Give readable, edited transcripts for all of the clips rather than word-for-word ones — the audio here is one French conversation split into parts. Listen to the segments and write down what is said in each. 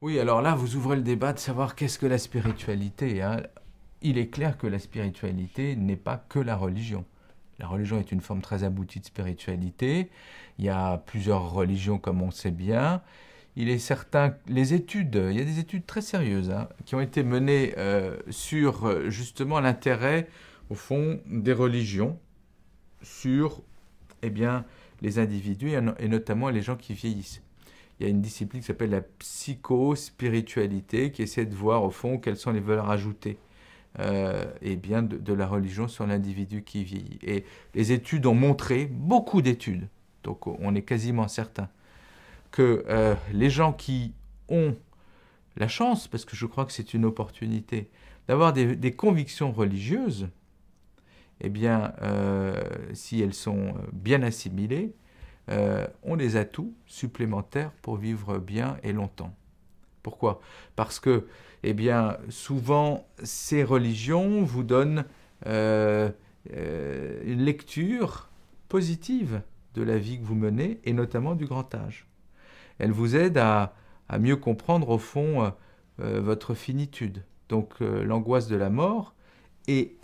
Oui, alors là, vous ouvrez le débat de savoir qu'est-ce que la spiritualité, hein. Il est clair que la spiritualité n'est pas que la religion. La religion est une forme très aboutie de spiritualité. Il y a plusieurs religions, comme on sait bien. Il est certain que les études, il y a des études très sérieuses, hein, qui ont été menées sur justement l'intérêt, au fond, des religions sur eh bien, les individus et notamment les gens qui vieillissent. Il y a une discipline qui s'appelle la psychospiritualité qui essaie de voir au fond quelles sont les valeurs ajoutées eh bien, de la religion sur l'individu qui vieillit. Et les études ont montré, beaucoup d'études, donc on est quasiment certain, que les gens qui ont la chance, parce que je crois que c'est une opportunité, d'avoir des convictions religieuses, eh bien, si elles sont bien assimilées, ont des atouts supplémentaires pour vivre bien et longtemps. Pourquoi? Parce que, eh bien, souvent, ces religions vous donnent euh, une lecture positive de la vie que vous menez, et notamment du grand âge. Elles vous aident à mieux comprendre, au fond, votre finitude. Donc, l'angoisse de la mort est,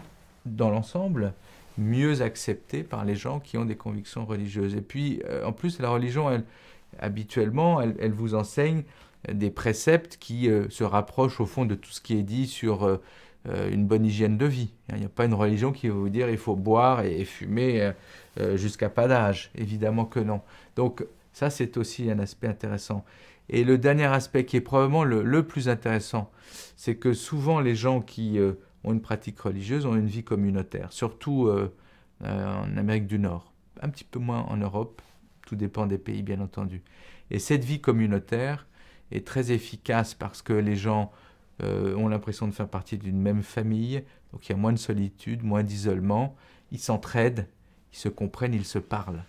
dans l'ensemble, mieux acceptée par les gens qui ont des convictions religieuses. Et puis, en plus, la religion, habituellement, elle vous enseigne des préceptes qui se rapprochent au fond de tout ce qui est dit sur une bonne hygiène de vie. Il n'y a pas une religion qui va vous dire il faut boire et fumer jusqu'à pas d'âge. Évidemment que non. Donc ça, c'est aussi un aspect intéressant. Et le dernier aspect qui est probablement le plus intéressant, c'est que souvent les gens qui ont une pratique religieuse ont une vie communautaire, surtout en Amérique du Nord, un petit peu moins en Europe, tout dépend des pays bien entendu. Et cette vie communautaire est très efficace parce que les gens ont l'impression de faire partie d'une même famille, donc il y a moins de solitude, moins d'isolement, ils s'entraident, ils se comprennent, ils se parlent.